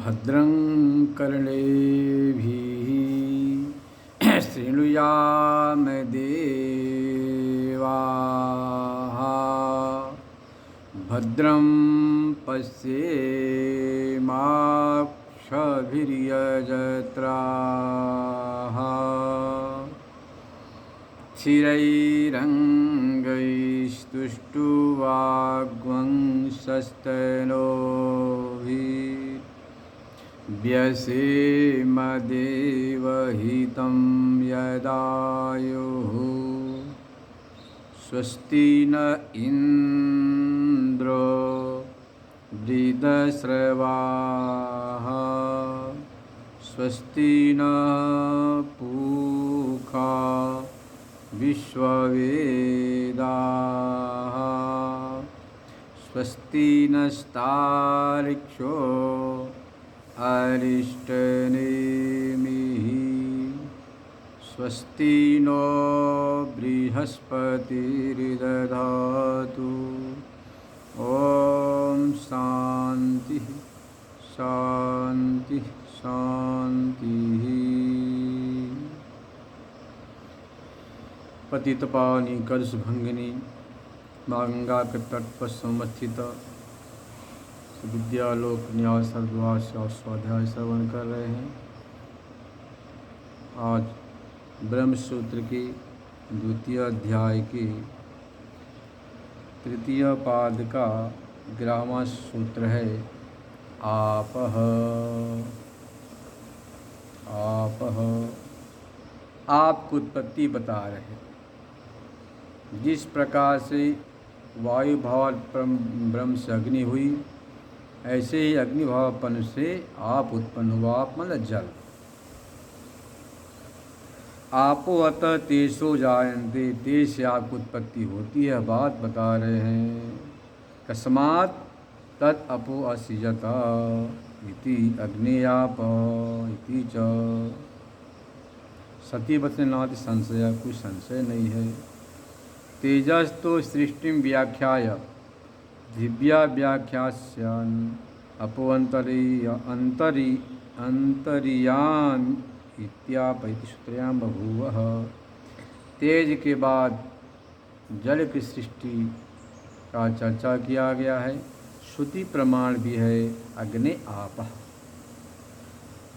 भद्रं कर्णेभिः शृणुयाम देवाः भद्रं पश्येमाक्षभिर्यजत्राः स्थिरैरङ्गैस्तुष्टुवाग्वंशस्तनोभिर्व्यसेमदेवहितं यदायुः स्वस्ति न इन्द्रो वृद्धश्रवाः स्वस्ति न पूषा विश्ववेदाः स्वस्ति नस्तार्क्ष्यो अरिष्टनेमिः स्वस्ति नो बृहस्पतिर्दधातु ॐ शान्ति शान्ति शान्तिः। पतितपावनी कलशभंगिनी माँ गंगा के तट पर समस्थित विद्यालोक न्यास हरिद्वास और स्वाध्याय श्रवण कर रहे हैं। आज ब्रह्मसूत्र की द्वितीय अध्याय की तृतीय पाद का 11वां सूत्र है आपः। आपः आपको उत्पत्ति बता रहे हैं। जिस प्रकार से वायु भाव ब्रह्म से अग्नि हुई, ऐसे ही अग्निभावपन से आप उत्पन्न हुआ। आप मतलब जल। आपो अतः तेजो जायन्ते, तेज से आपको उत्पत्ति होती है। बात बता रहे हैं। कस्मात् तत् अपो असृजत इति अग्नेयाप इति च। सती वचन नाति संशय, कुछ संशय नहीं है। तेजस तो सृष्टि व्याख्याय दिव्या व्याख्यास्यान् अपो अंतरियाम इत्यापैति सूत्रयाम बभूवः। तेज के बाद जल की सृष्टि का चर्चा किया गया है। श्रुति प्रमाण भी है अग्नि आपः।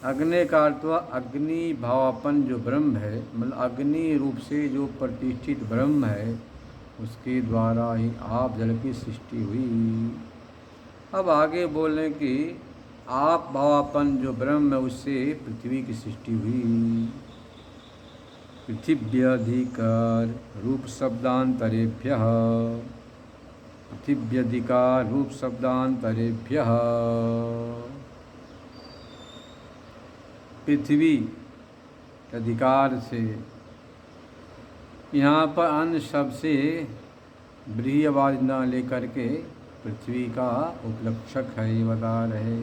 अग्नि का अर्थ अग्नि भावापन जो ब्रह्म है, मतलब अग्नि रूप से जो प्रतिष्ठित ब्रह्म है, उसके द्वारा ही आप जल की सृष्टि हुई। अब आगे बोलें कि आप भावापन जो ब्रह्म है, उससे पृथ्वी की सृष्टि हुई। पृथिव्यधिकार रूप शब्दांतरेभ्यः, पृथिव्यधिकार रूप शब्दांतरेभ्यः। पृथ्वी अधिकार से, यहाँ पर अन्य शब्द से ब्रीहवाद न लेकर के पृथ्वी का उपलक्षक है, ये बता रहे।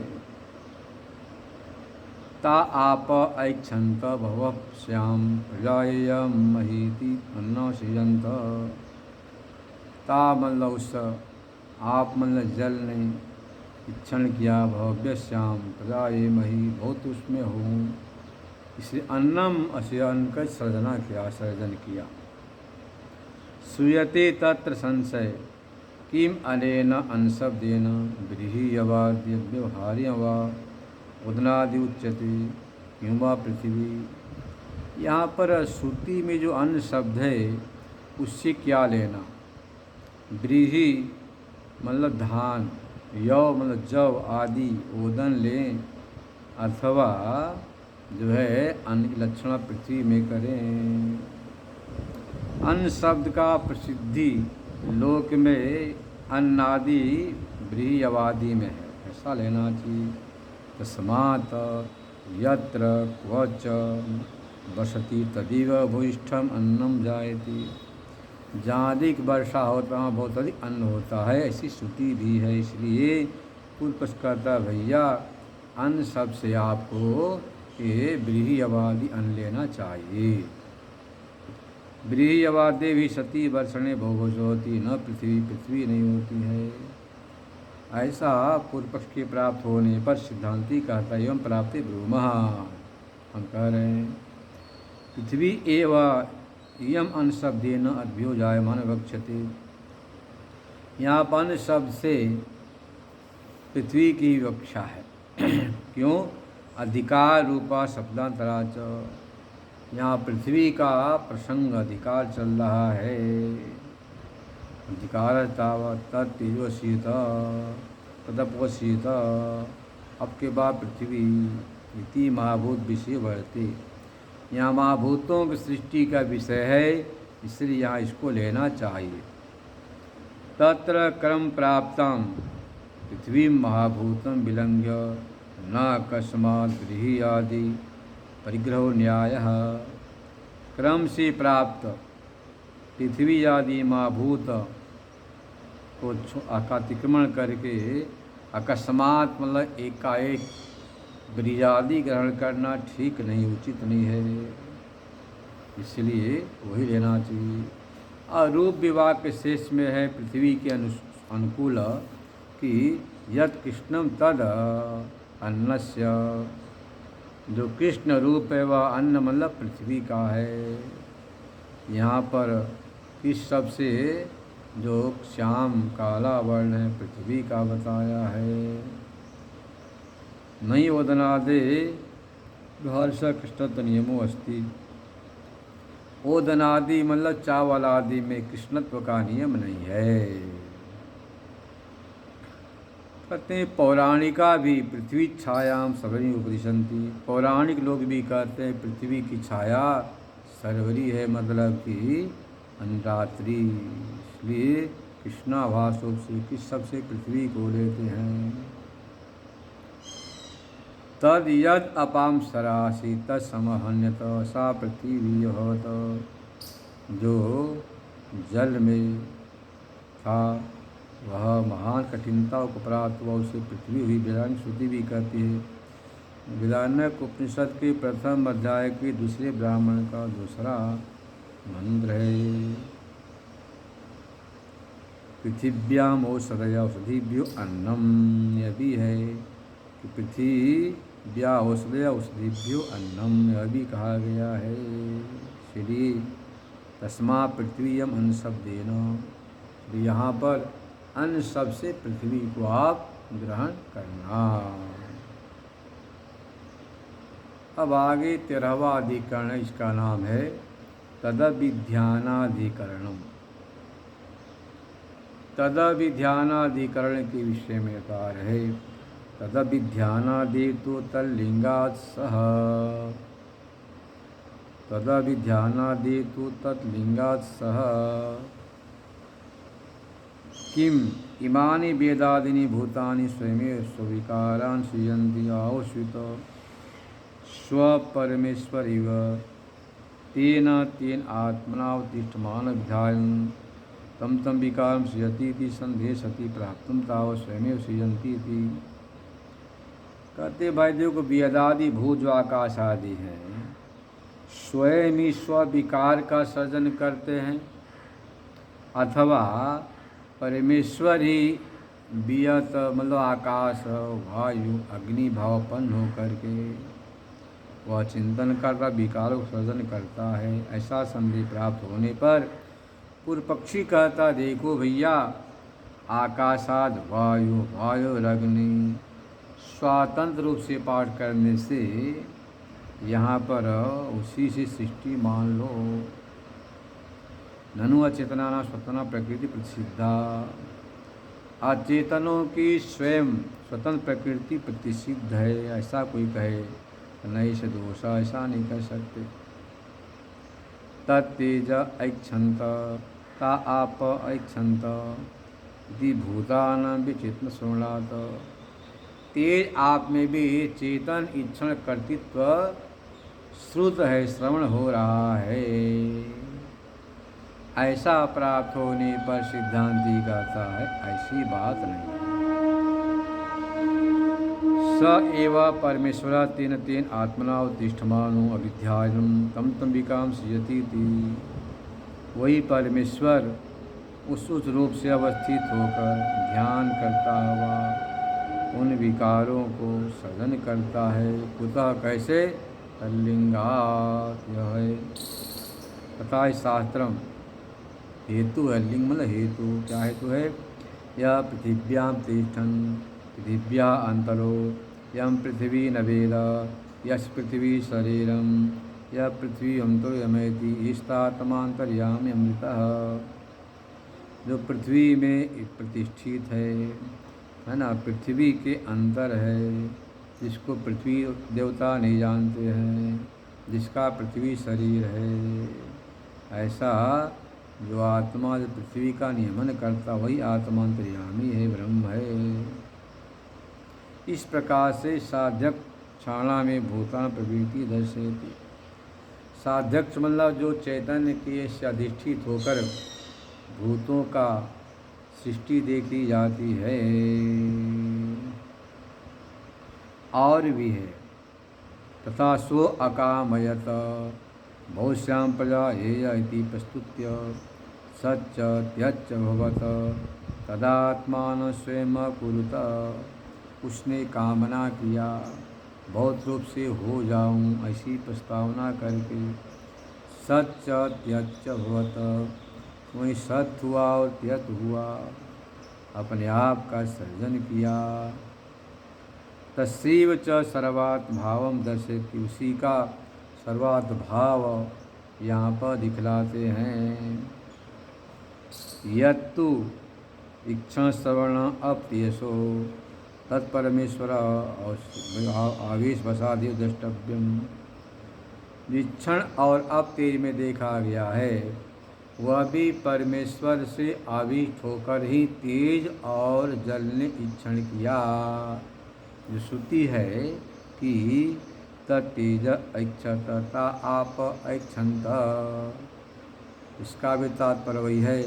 ता आप ऐक्षंत भवः श्याम प्रजायेयं महीति अन्नो सृजंत। ता मतलब उस, आप मतलब जल ने इच्छन किया, भव्य श्याम प्रजाये मही, बहुत उसमें हूँ, इसलिए अन्नम अस्य अन्न का सर्जना किया, सर्जन किया। श्रूयते तत्र संशय किम अनेन अनशब्देन व्रीहियवाद्य व्यवहार्यं वा उदनादि उच्यते क्यों वा पृथ्वी। यहाँ पर श्रुति में जो अन्न शब्द है, उससे क्या लेना। व्रीहि मतलब धान, यव मतलब जव आदि, ओदन लें, अथवा जो है अन्न की लक्षण पृथ्वी में करें। अन्न शब्द का प्रसिद्धि लोक में अन्नादि व्रीहवादि में है, ऐसा लेना चाहिए। तस्मात् यत्र क्वच वसति तदिव भूयिष्ठम अन्नम जायते। जहाँ अधिक वर्षा होता है बहुत अधिक अन्न होता है, ऐसी श्रुति भी है। इसलिए पूर्व कहता भैया अन्न शब्द से आपको ये व्रीहवादि अन्न लेना चाहिए। व्रीहवादे भी सती वर्षणे भोगोज होती, न पृथ्वी, पृथ्वी नहीं होती है। ऐसा पूर्व पक्ष के प्राप्त होने पर सिद्धांति कहता एवं प्राप्ति ब्रूमः। हम कह रहे हैं पृथ्वी एव इयम अन्न शब्देन अद्भ्यो जायमान वक्ष्यते। यहाँ पर अन्न शब्द से पृथ्वी की विवक्षा है। क्यों? अधिकार रूपा शब्दांतरा च, यहाँ पृथ्वी का प्रसंग अधिकार चल रहा है। अधिकार तावत तत्तेजोशीत तदपोशीत, अब के बाद पृथ्वी इति महाभूत विषय बढ़ते। यहाँ महाभूतों की सृष्टि का विषय है, इसलिए यहाँ इसको लेना चाहिए। तत्र क्रम प्राप्तम पृथ्वी महाभूतम विलंघ्य न अकस्मात् गृही आदि परिग्रहो न्यायः। क्रम से प्राप्त पृथ्वी आदि महाभूत को अतिक्रमण करके अकस्मात मतलब एकाएक गृहादि ग्रहण करना ठीक नहीं, उचित नहीं है, इसलिए वही लेना चाहिए। और रूप विभाग के शेष में है पृथ्वी के अनुकूल कि यत् कृष्णम तद अन्नस्य, जो कृष्ण रूप है वह अन्न मतलब पृथ्वी का है। यहाँ पर किस शब्द से जो श्याम काला वर्ण है पृथ्वी का बताया है। नहीं ओदनादे हर्ष कृष्णत्व नियमो अस्ति। ओदनादि मतलब चावल आदि में कृष्णत्व का नियम नहीं है। कहते हैं पौराणिका भी पृथ्वी छायाम सर्वरी उपदिशंति। पौराणिक लोग भी कहते हैं पृथ्वी की छाया सर्वरी है, मतलब कि अनरात्रि। इसलिए कृष्णाभास रूप से किस सबसे पृथ्वी को लेते हैं। तद यद अपाम सरासी तत्समहन्यत सा पृथ्वी होत। जो जल में था वह महान कठिनताओं को प्राप्त हुआ, उसे पृथ्वी हुई। वेदांत श्रुति भी कहती है। वेदांत उपनिषद के प्रथम अध्याय के दूसरे ब्राह्मण का दूसरा मंत्र है। पृथिव्याम औषधया औषधिभ्यो अन्नम। यह भी है कि पृथ्व्या औषधया औषधिभ्यो अन्नम, यह भी कहा गया है। इसलिए तस्मा पृथ्वीयम अन्न शब्देन, यहाँ पर अन्न शब्द से पृथ्वी को आप ग्रहण करना। अब आगे 13वां अधिकरण, इसका नाम है तदभिध्यानाधिकरणम। तदभिध्यानाधिकरण के विषय में कार्य है। तदभिध्यानादि तो तल्लिंगात् सह, तदभिध्यानादि तो तत्लिंगात् सह किम इमानि वेदादीनि भूतानि स्वयमेव स्विकारान् सृजन्ति आहुष्वित स्वपरमेश्वर इव तेन तेन आत्मनावतिष्ठमान विधायन् तम तम विकारं सृजति इति संदेह सति प्राप्तुं तावत् स्वयमेव सृजन्ति इति। कहते भाई देखो वेदादि भूत जो आकाश आदि हैं स्वयं ही स्विकार का सर्जन करते हैं, अथवा परमेश्वर ही वियत मतलब आकाश वायु अग्नि भावपन्न हो करके वह चिंतन करता विकारों को सर्जन करता है। ऐसा संदेह प्राप्त होने पर पूर्व पक्षी कहता देखो भैया आकाशाद वायु वायु अग्नि स्वतंत्र रूप से पाठ करने से यहाँ पर उसी से सृष्टि मान लो। ननु अचेतना स्वतंत्र प्रकृति प्रसिद्धा। अचेतनों की स्वयं स्वतंत्र प्रकृति प्रतिसिद्ध है, ऐसा कोई कहे नहीं से दोष, ऐसा नहीं कह सकते। तत्तेज ऐक्षंत ता आप ऐक्षंत यदि भूतान विचेतन श्रवणात्। तेज आप में भी चेतन इच्छण कर्तृत्व श्रुत है, श्रवण हो रहा है। ऐसा प्राप्त होने पर सिद्धांति कहता है ऐसी बात नहीं। स एव परमेश्वर तेन तेन आत्मना उत्तिष्ठमानो अविध्यायनं तम तम विकाम सृजति। वही परमेश्वर उस रूप से अवस्थित होकर ध्यान करता हुआ उन विकारों को सृजन करता है। कुतः कैसे? तल्लिंगात् यह है। तथा शास्त्रम हेतु है। लिंग मतलब हेतु। क्या हेतु है? यह पृथिव्यां तिष्ठन् पृथिव्या अंतरो यम पृथ्वी न वेद यश पृथ्वी शरीरम यह पृथ्वी अंतो यमेति ईस्तात्मांतर्यामी अमृतः। जो पृथ्वी में प्रतिष्ठित है ना, पृथ्वी के अंतर है, जिसको पृथ्वी देवता नहीं जानते हैं, जिसका पृथ्वी शरीर है, ऐसा जो आत्मा जो पृथ्वी का नियमन करता वही आत्मांतर्यामी है, ब्रह्म है। इस प्रकार से साध्यक क्षाणा में भूतान प्रवृत्ति दर्शयति। साध्यक्ष मतलब जो चैतन्य के से अधिष्ठित होकर भूतों का सृष्टि देखी जाती है। और भी है तथा सो अकामयत बहुश्याम प्रजा हेय इति प्रस्तुत्य सच्च त्यच्च भवत तदात्मान स्वयं कुरुत। उसने कामना किया बहुत रूप से हो जाऊं, ऐसी प्रस्तावना करके सच्च त्यच्च भवत, वहीं सत हुआ और त्यत हुआ, अपने आप का सर्जन किया। तस्व च सर्वात् भावम दर्शयति। उसी का सर्वात् भाव यहाँ पर दिखलाते हैं। यत्तु इक्षण श्रवण अप्यसो तत्परमेश्वर आवेश वसादि द्रष्टव्यम। विक्षण और अप्तेज में देखा गया है, वह भी परमेश्वर से आविष्ट होकर ही तेज और जल ने इक्षण किया। जो श्रुति है कि तेज ऐक्षत ता आप ऐक्षंत, इसका भी तात्पर्य वही है।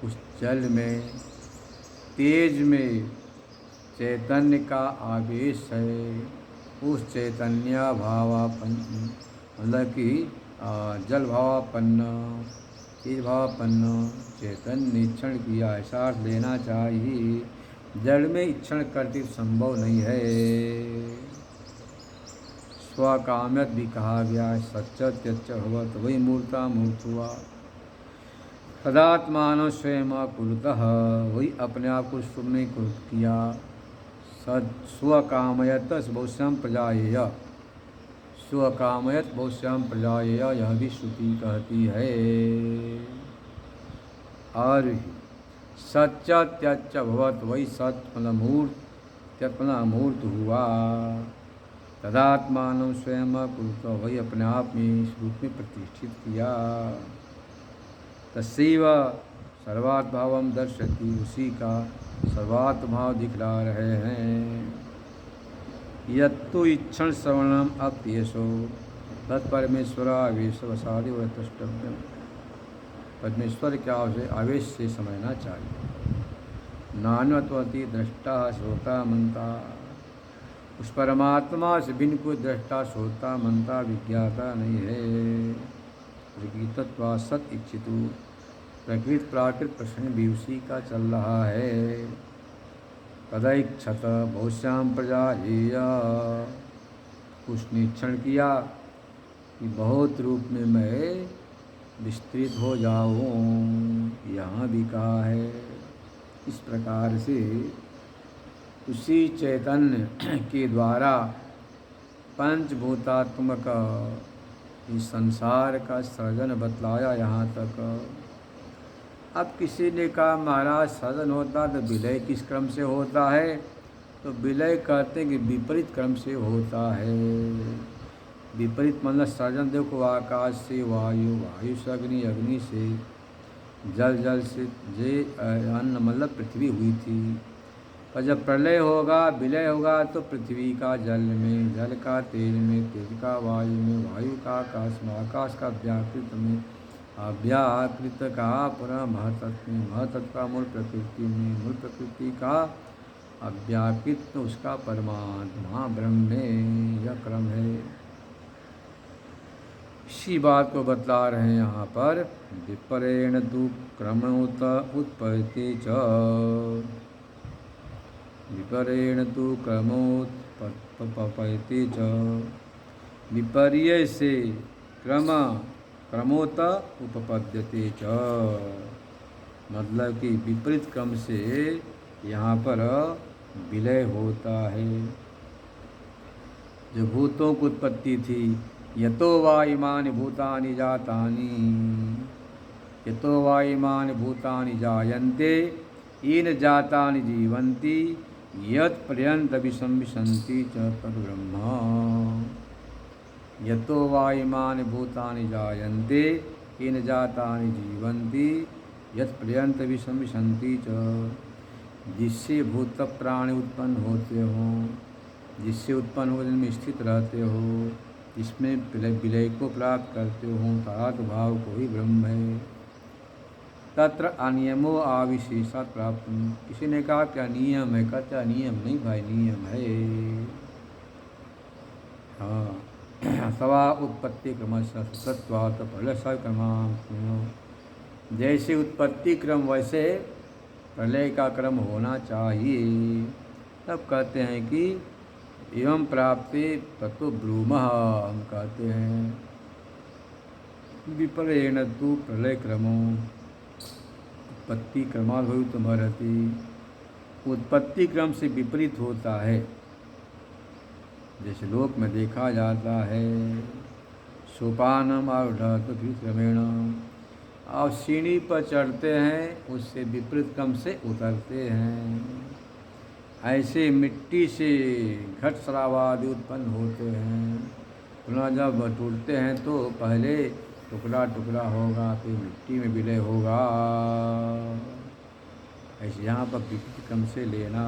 उस जल में तेज में चैतन्य का आवेश है। उस चैतन्य भावापन्न मतलब कि जल भावापन्न तेज भावापन्न चैतन्य इक्षण किया, ऐसा लेना चाहिए। जड़ में इक्षण करते संभव नहीं है। स्वकाम्यत भी कहा गया है। सच्च त्यच्च भवत, वही मूर्ता मूर्त हुआ। तदात्मान स्वयं कुरुतः, वही अपने आप को शुभ नहीं कुरुत किया। स्वकामयत बहुश्याम प्रजायेय, स्वकामयत बहुश्याम प्रजायेय, यह भी श्रुति कहती है। और सच्च त्यच्च भवत, वही सत्य मतलब मूर्त, त्यत मतलब अमूर्त हुआ। तदात्मान स्वयं कुरुत, वही अपने आप में इस रूप में प्रतिष्ठित किया। तस्व सर्वात् भावम दर्शति, उसी का सर्वात् भाव दिखला रहे हैं। यत्तु इक्षण श्रवणम अप्यसो तत्परमेश्वर आवेश वसादि द्रष्टव्यम। परमेश्वर क्या उसे आवेश से समझना चाहिए। नान्यत्वति दृष्टा श्रोता मनता, उस परमात्मा से भिन्न कोई दृष्टा श्रोता मनता विज्ञाता नहीं है। प्रकृतत्वा सत इच्छितु, प्रकृत प्राकृत प्रश्न भी उसी का चल रहा है। तदैक्षत बहुश्याम प्रजायेय, उसने क्षण किया कि बहुत रूप में मैं विस्तृत हो जाऊँ, यहाँ भी कहा है। इस प्रकार से उसी चैतन्य के द्वारा पंचभूतात्मक इस संसार का सृजन बतलाया यहाँ तक। अब किसी ने कहा महाराज सृजन होता तो विलय किस क्रम से होता है? तो विलय कहते हैं कि विपरीत क्रम से होता है। विपरीत मतलब सृजन देखो, आकाश से वायु, वायु से अग्नि, अग्नि से जल, जल से जे अन्न मतलब पृथ्वी हुई थी। और जब प्रलय होगा, विलय होगा तो पृथ्वी का जल में, जल का तेज में, तेज का वायु में, वायु का आकाश में, आकाश का व्याकृत में, अव्याकृत का पुनः महतत्व में, महतत्व का मूल प्रकृति में, मूल प्रकृति का अव्याकृत उसका परमात्मा ब्रह्म में, यह क्रम है। इसी बात को बतला रहे हैं यहाँ पर। विपरेण तु क्रमोत उत्पत्ति च, विपरेण तु क्रमोत्पत्ति च। विपर्य से क्रमोत उपपद्यते च, मतलब कि विपरीत क्रम से यहाँ पर विलय होता है। जो भूतों की उत्पत्ति थी, यतो वा इमानि भूतानि जातानि, यतो वा इमानि भूतानि जायन्ते येन जातानि जीवन्ति यत् पर्यन्त विसंविशन्ति च तद्ब्रह्म। यतो वा इमानि भूतानि जायन्ते येन जातानि जीवन्ति यत् पर्यन्त विसंविशन्ति च। जिससे भूत प्राणी उत्पन्न होते हो, जिससे उत्पन्न होने में स्थित रहते हो, इसमें विलय को प्राप्त करते हो, तात् भाव को ही ब्रह्म है। तत्र अनियमो आविशेषात् प्राप्त। किसी ने कहा क्या नियम है, कहता नियम नहीं भाई, नियम है। हाँ, सवा उत्पत्ति क्रमशः सत्वात् प्रलय क्रमां। जैसे उत्पत्ति क्रम वैसे प्रलय का क्रम होना चाहिए। तब कहते हैं कि एवं प्राप्ते तत्व ब्रूमः, हम कहते हैं विपरेण तु प्रलय क्रमो उत्पत्ति क्रमाद्भुतमर्हति। उत्पत्ति क्रम से विपरीत होता है, जैसे लोक में देखा जाता है। सोपानम आरूढ़ क्रमेण, आप सीढ़ी पर चढ़ते हैं, उससे विपरीत क्रम से उतरते हैं। ऐसे मिट्टी से घट स्रावादि उत्पन्न होते हैं। पुनः जब टूटते हैं तो पहले टुकड़ा टुकड़ा होगा, फिर मिट्टी में विलय होगा। ऐसे यहाँ पर विपरीत क्रम से लेना।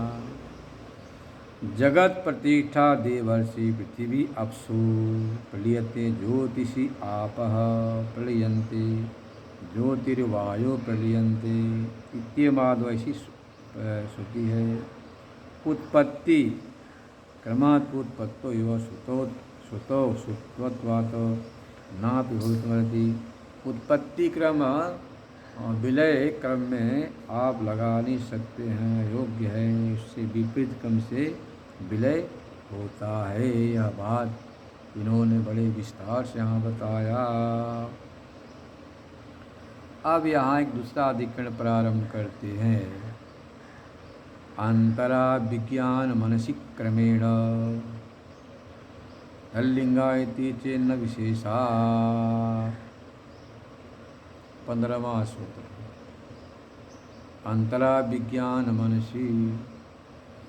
जगत प्रतिष्ठा देवर्षि पृथ्वी अप्सु प्रलीयते ज्योतिषि आपः प्रलीयन्ते ज्योतिर्वायो प्रलीयन्ते इत्येमाद्वैसी श्रुति है। उत्पत्ति क्रमात् उत्पत्तो एव श्रुतौ श्रुतत्वात् नापि भवितुमर्हति। उत्पत्ति क्रम विलय क्रम में आप लगा नहीं सकते हैं, योग्य है। इससे विपरीत क्रम से विलय होता है। यह बात इन्होंने बड़े विस्तार से यहाँ बताया। अब यहाँ एक दूसरा अधिकरण प्रारंभ करते हैं। अंतरा विज्ञान मनसि क्रमेण तल्लिंगायति चेन्न विशेषा। 15वां सूत्र। अंतरा विज्ञान मनसि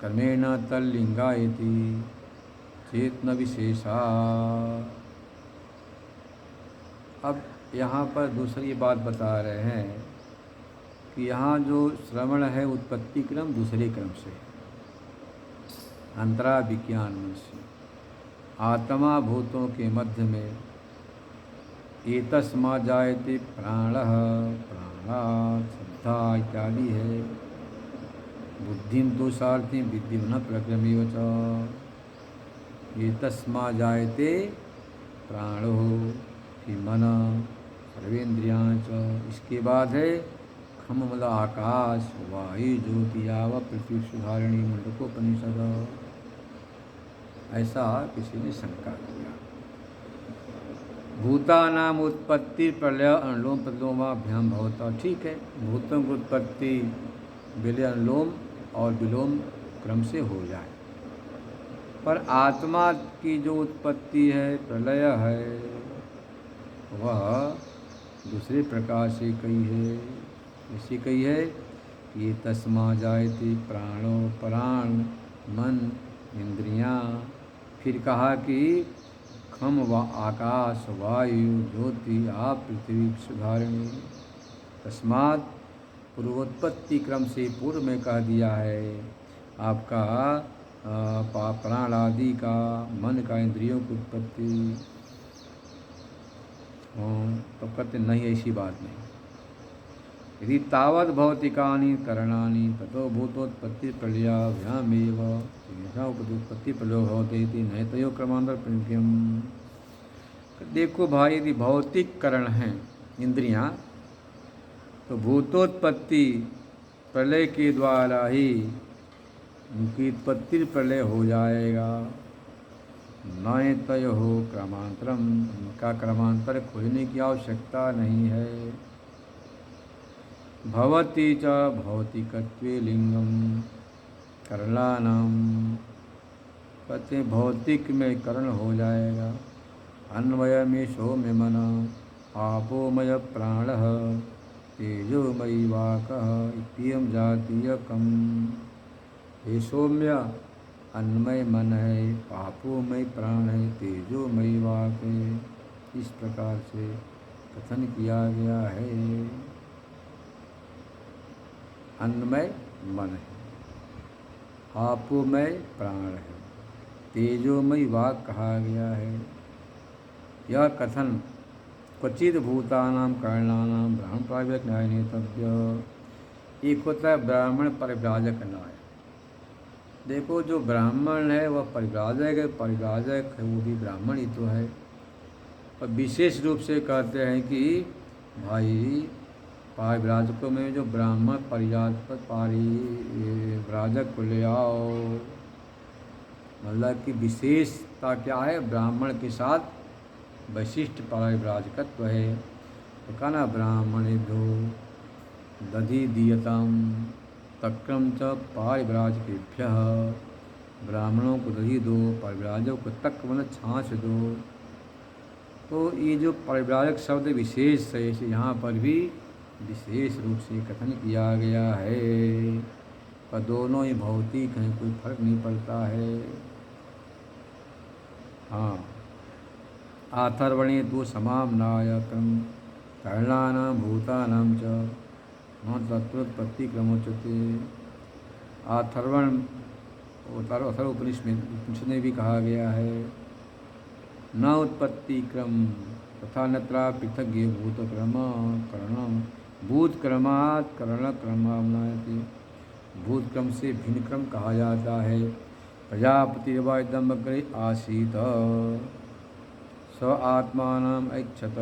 क्रमेण तल्लिंगायति चेत् न विशेषा। अब यहाँ पर दूसरी बात बता रहे हैं कि यहाँ जो श्रवण है उत्पत्ति क्रम दूसरे क्रम से। अंतरा विज्ञान मनसि, आत्मा भूतों के मध्य में। एतस्मा जायते प्राणः, प्राणात् श्रद्धा इत्यादि है। बुद्धिं तु सार्थिं विद्युं न प्रक्रमेव च। एतस्मा जायते प्राणो कि मन सर्वेन्द्रियां च। इसके बाद है खम मल आकाश वायु ज्योति याव पृथ्वी सुधारिणी मुंडकोपनिषद। ऐसा किसी ने शंका किया। भूतानाम उत्पत्ति प्रलय अनुलोम प्रतिलोमाभ्याम भवता। ठीक है, भूतों की उत्पत्ति विलय अनुलोम और विलोम क्रम से हो जाए, पर आत्मा की जो उत्पत्ति है, प्रलय है, वह दूसरे प्रकार से कही है। ऐसी कही है कि तस्मा जायते प्राणो, प्राण मन इंद्रियां। फिर कहा कि खम व आकाश वायु ज्योति आप पृथ्वी सुधारिणी। तस्मात् पूर्वोत्पत्ति क्रम से पूर्व में कह दिया है आपका प्राण आदि का, मन का, इंद्रियों की उत्पत्ति। तो कहते नहीं, ऐसी बात नहीं। यदि तावद भौतिकानि करणानि ततो भूतोत्पत्ति प्रलयाभ्यामेव उत्पत्ति प्रलयो होते नैतयो क्रमांतर प्रत्ययम्। देखो भाई, यदि भौतिक करण हैं इंद्रियां, तो भूतोत्पत्ति प्रलय के द्वारा ही उनकी उत्पत्ति प्रलय हो जाएगा। नए तय हो क्रमांतरम, उनका क्रमांतर खोजने की आवश्यकता नहीं है। भवती च भौतिकत्वे लिंगम करलानाम, कहते भौतिक में करण हो जाएगा। अन्वय में सौम्य मन, आपोमय प्राण, तेजोमयी वाक इत्ययम जातीयकम। हे सौम्य, अन्नमय मन है, पापोमय प्राण है, तेजोमयी वाक है। इस प्रकार से कथन किया गया है। अन्नमय मन है, आपोमय प्राण है, तेजोमयी वाक कहा गया है। यह कथन क्वचित भूतानाम करणानाम ब्राह्मण प्राव्यक न्याय नेतव्य। एक होता है ब्राह्मण परिव्राजक न्याय। देखो, जो ब्राह्मण है वह परिव्राजक है, परिव्राजक है वो भी ब्राह्मण ही तो है। और विशेष रूप से कहते हैं कि भाई परिव्राजकों में जो ब्राह्मण परिव्राजक को ले आओ। मतलब कि विशेषता क्या है, ब्राह्मण के साथ वैशिष्ट परिव्राजकत्व है। तो कहा ना, ब्राह्मणेभ्यो दधि दीयताम तक्रम च परिव्राजकेभ्यः। ब्राह्मणों को दही दो, परिव्राजकों को तक मतलब छाछ दो। तो ये जो परिव्राजक शब्द विशेष है, इसे यहाँ पर भी विशेष रूप से कथन किया गया है। पर दोनों ही भौतिक हैं, कोई फर्क नहीं पड़ता है। हाँ, आथर्वणे तो समाम नायकम करणानां भूतानां च न तत्रोत्पत्ति क्रमोच्यते। अथर्वण उपनिषद में भी कहा गया है, न उत्पत्ति क्रम तथा नत्रा पृथक भूत क्रम करण। भूत क्रमात् करण क्रमावनायते। भूत क्रम से भिन्न क्रम कहा जाता है। प्रजापति इदम अग्रे आसीत, स आत्मानम् ऐच्छत,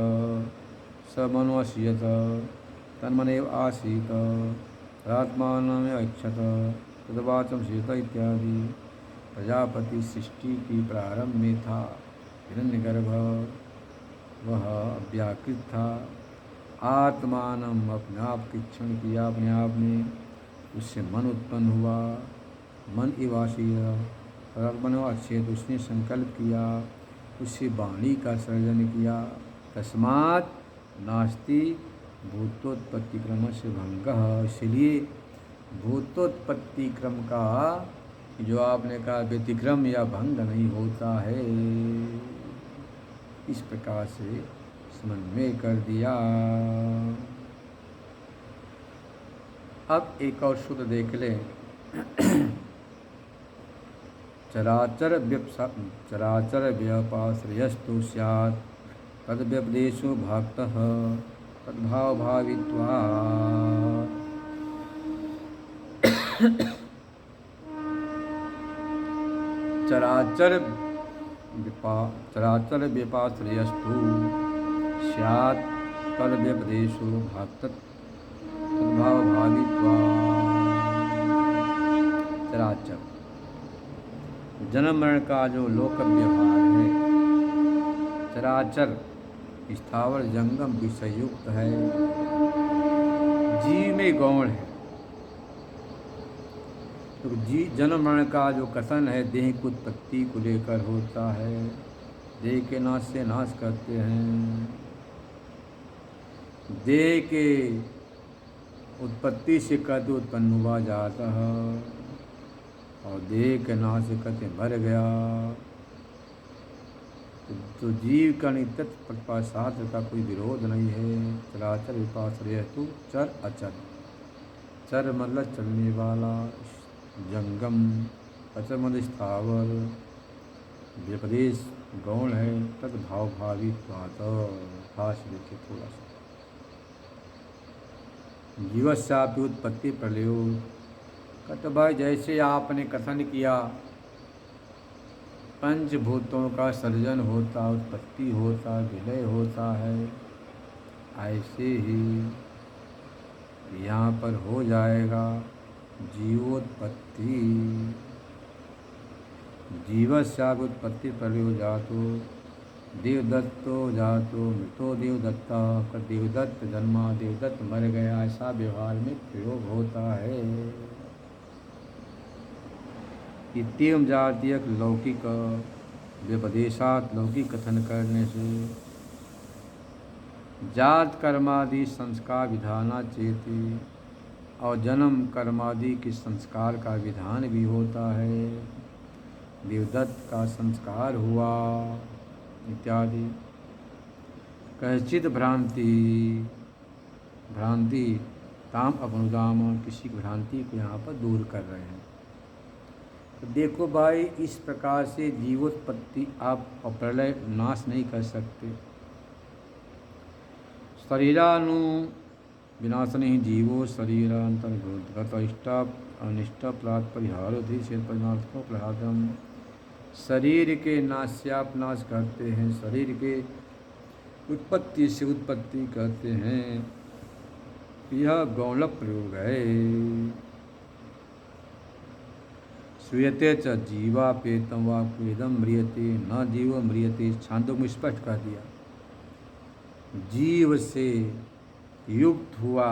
स मनोऽस्यत, तन्मनेव आसीत, तदात्मानम् ऐच्छत, तद्वाचं सीत इत्यादि। प्रजापति सृष्टि की प्रारंभ में था, हिरण्यगर्भ वह अव्याकृत था। आत्मानम अपने आप की क्षण किया अपने आप में, उससे मन उत्पन्न हुआ, मन इवासीय, तदात्मनो अच्छेद उसने संकल्प किया, उससे वाणी का सर्जन किया। तस्मात् नास्ति भूतोत्पत्ति क्रम से भंगः। इसलिए भूतोत्पत्ति क्रम का जो आपने कहा व्यतिक्रम या भंग नहीं होता है। इस प्रकार से समन्वय कर दिया। अब एक और सूत्र देख लें। चराचर व्यपाश्रयस्तु स्यात् तद्व्यपदेशो भक्तः तद्भाव भावित्वात्। चराचर व्यपाश्रयस्तु स्यात् तद्व्यपदेशो भक्तः तद्भाव भावित्वात्। चराचर जन्म मरण का जो लोक व्यवहार है, चराचर स्थावर जंगम विषयुक्त है, जीव में गौण है। तो जन्म मरण का जो कथन है देह की उत्पत्ति को लेकर होता है। देह के नाश से नाश करते हैं। देह के उत्पत्ति से कहते उत्पन्न हुआ जाता है, और देह के नाश से कहते मर गया। तो जीव का नित्यत्व प्रतिपा शास्त्र का कोई विरोध नहीं है। चराचर विपाश्रय तु चर अचर। चर मतलब चलने वाला, जंगम, अचर मतलब स्थावर, व्यपदेश गौण है, तद भाव भावी भाष्य देखिए थोड़ा सा। जीवस्यापि उत्पत्ति प्रलयो। कहते भाई जैसे आपने कथन किया पंचभूतों का सर्जन होता, उत्पत्ति होता, विलय होता है, ऐसे ही यहाँ पर हो जाएगा। जीवोत्पत्ति जीवस्यागुत्पत्ति प्रलयो जातो देवदत्तो जातो मृतो देवदत्ता कर देवदत्त जन्मा देवदत्त मर गया, ऐसा व्यवहार में प्रयोग होता है। इत्येवं जातीय लौकिक व्यपदेशात लौकिक कथन करने से जात कर्मादि संस्कार विधाना चेती और जन्म कर्मादि के संस्कार का विधान भी होता है। देवदत्त का संस्कार हुआ इत्यादि। कश्चित भ्रांति ताम अपनुदाम, किसी भ्रांति को यहाँ पर दूर कर रहे हैं। तो देखो भाई, इस प्रकार से जीवोत्पत्ति आप प्रलय नाश नहीं कर सकते। शरीरानु विनाशनि जीवो शरीरांतर्गत अनिष्ट प्रात परिहारो परिणार्थों प्रहादम, शरीर के नाश से आप नाश करते हैं, शरीर के उत्पत्ति से उत्पत्ति करते हैं। यह गौण प्रयोग है। श्रूयते च जीवापेतम वाक्वेदम म्रियते न जीव म्रियते, छांदों में स्पष्ट कर दिया। जीव से युक्त हुआ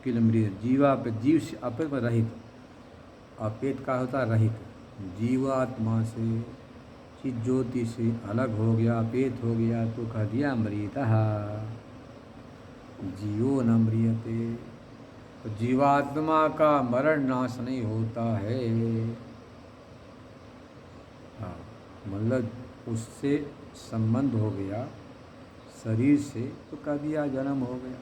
किल मृत, जीवा पे जीव से अपेत रहित, अपेत का होता रहित, जीवात्मा से चित ज्योति से अलग हो गया, अपेत हो गया तो कह दिया मृतः, जीवो न म्रियते। तो जीवात्मा का मरण नाश नहीं होता है। हाँ, मतलब उससे संबंध हो गया शरीर से तो कह दिया जन्म हो गया,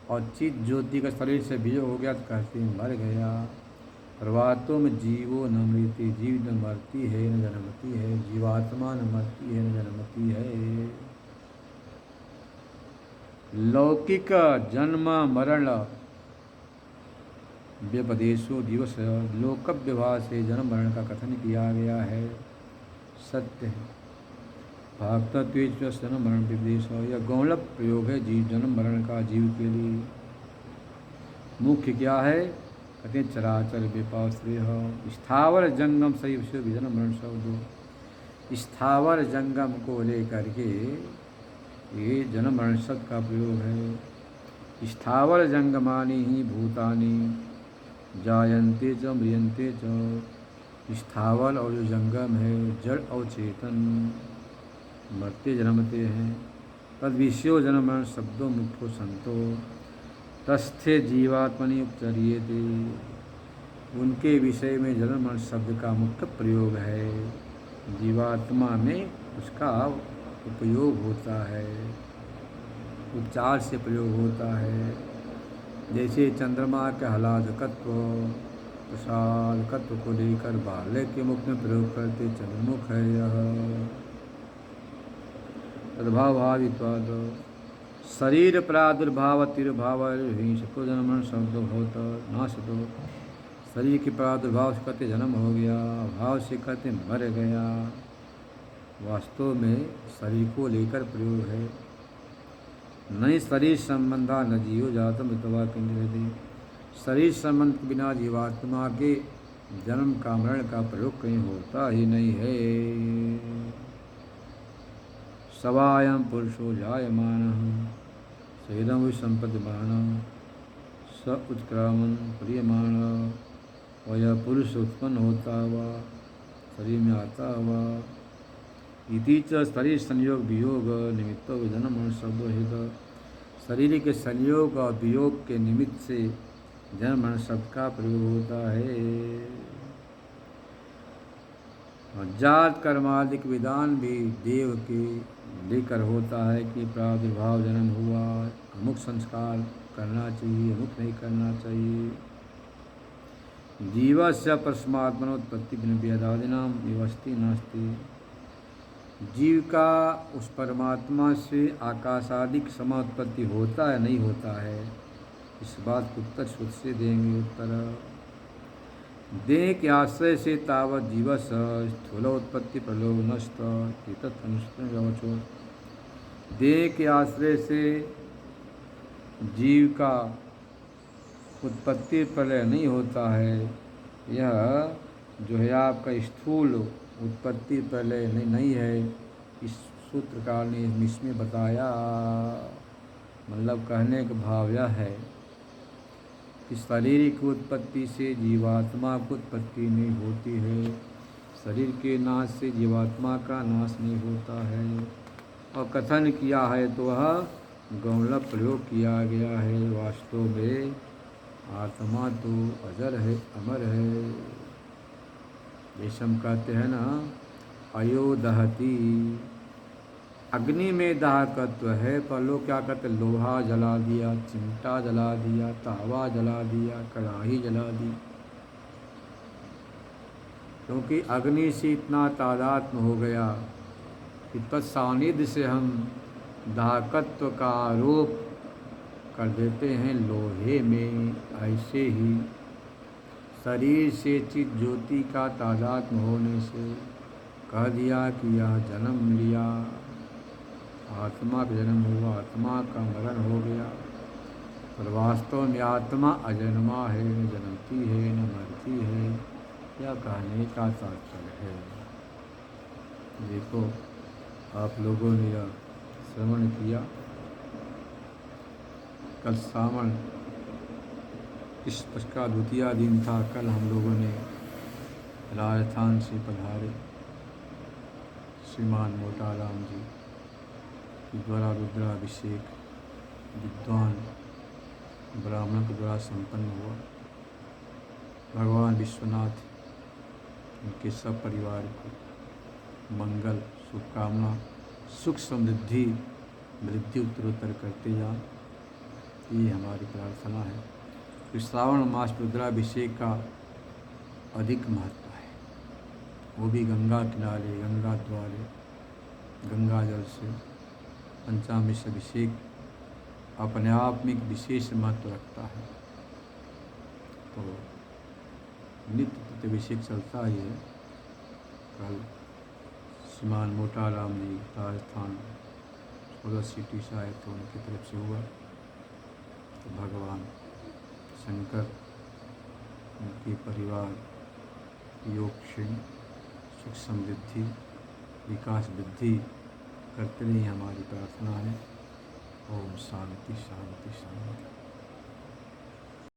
और चित ज्योति का शरीर से वियोग हो गया तो कहते मर गया। प्रवातों में जीवो न मृति, जीव न मरती है न जन्मती है, जीवात्मा न मरती है न जन्मती है। लौकिक जन्म मरण व्यपदेशो दिवस, लोक व्यवहार से जन्म मरण का कथन किया गया है, सत्य है। भागतत्व जन्म मरण व्यपदेश, यह गौण प्रयोग है जीव जन्म मरण का जीव के लिए। मुख्य क्या है? कहते चराचर विपाश्रय, स्थावर जंगम सही विषय जन्म मरण शब्द, स्थावर जंगम को लेकर के ये जन्म मरण शब्द का प्रयोग है। स्थावर जंगमानि ही भूतानि जायन्ते च म्रियन्ते च, स्थावर और जो जंगम है जड़ और चेतन मरते जन्मते हैं। तद विषयो जन्म मरण शब्दों मुख्यो संतो तस्थे जीवात्मनि उपचर्येते, उनके विषय में जन्म मरण शब्द का मुख्य प्रयोग है, जीवात्मा में उसका उपयोग होता है, उपचार से प्रयोग होता है। जैसे चंद्रमा के ह्लादकत्व प्रसादकत्व को लेकर बालक के मुख में प्रयोग करते चंद्रमुख है यह। तद्भावादित्वाद शरीर प्रादुर्भाव तिर्भाव सतो जन्म शब्द होता नाशतो, शरीर के प्रादुर्भाव से कहते जन्म हो गया, भाव से कहते मर गया। वास्तव में शरीर को लेकर प्रयोग है। नहीं शरीर संबंधा न जीव जातम मृतवा किंजयति, शरीर संबंध के बिना जीवात्मा के जन्म का मरण का प्रयोग कहीं होता ही नहीं है। सवायम पुरुषो जायमानः सेदं विसंपद्यमानः स उत्क्रामन् प्रियमाणः, और यह पुरुष उत्पन्न होता हुआ शरीर में आता हुआ। इति च शरीर संयोग वियोग निमित्तो जन्म मरण शब्दो हेतु, शरीर के संयोग और वियोग के निमित्त से जन्म मरण शब्द का प्रयोग होता है। और जात कर्मादिक विधान भी देव के लेकर होता है कि प्रादुर्भाव जन्म हुआ, अमुक संस्कार करना चाहिए, अमुक नहीं करना चाहिए। जीवस्य परस्मात्मनोत्पत्ति भेदादीनां विवस्ति नास्ति, जीव का उस परमात्मा से आकाशादिक समात्पत्ति होता है नहीं होता है, इस बात को उत्तर शुद्ध से देंगे। उत्तर देह के आश्रय से तावत जीवस स्थूलोत्पत्ति प्रलोभ नष्ट तत्नुष्ठो, देह के आश्रय से जीव का उत्पत्ति प्रलय नहीं होता है। यह जो है आपका स्थूल उत्पत्ति प्रलय नहीं है। इस सूत्रकार ने इसमें बताया, मतलब कहने का भाव यह है कि शरीर की उत्पत्ति से जीवात्मा की उत्पत्ति नहीं होती है, शरीर के नाश से जीवात्मा का नाश नहीं होता है। और कथन किया है तो वह गौण प्रयोग किया गया है। वास्तव में आत्मा तो अजर है, अमर है। जैसे हम कहते हैं ना, अयो दहती, अग्नि में दाहकत्व है, पर लोग क्या कहते, लोहा जला दिया, चिमटा जला दिया, तावा जला दिया, कढ़ाई जला दी, क्योंकि अग्नि से इतना तादात्म्य हो गया कि तत्सानिध्य से हम दाहकत्व का आरोप कर देते हैं लोहे में। ऐसे ही शरीर से चित ज्योति का तादात्म्य होने से कह दिया कि यह जन्म लिया, आत्मा का जन्म हुआ, आत्मा का मरण हो गया। पर वास्तव में आत्मा अजन्मा है, न जन्मती है न मरती है। यह कहने का तात्पर्य है। देखो, आप लोगों ने यह श्रवण किया। कल सावन इस का द्वितीय दिन था। कल हम लोगों ने राजस्थान से पधारे श्रीमान मोटाराम जी के द्वारा रुद्राभिषेक विद्वान ब्राह्मण के द्वारा संपन्न हुआ। भगवान विश्वनाथ उनके सब परिवार को मंगल, शुभकामना, सुख समृद्धि, वृद्धि उत्तरोत्तर करते जाएं, ये हमारी प्रार्थना है। तो श्रावण मास रुद्राभिषेक का अधिक महत्व है, वो भी गंगा किनारे, गंगा द्वारे, गंगा जल से पंचामृत अभिषेक अपने आप में एक विशेष महत्व रखता है। तो नित्य अभिषेक चलता ही है। कल श्रीमान मोटाराम जी राजस्थान 16 सिटी से आए तो उनकी तरफ से हुआ। तो भगवान शंकर उनके परिवार योग क्षीण सुख समृद्धि विकास वृद्धि करते रहिए, हमारी प्रार्थना है। ओम शांति शांति शांति।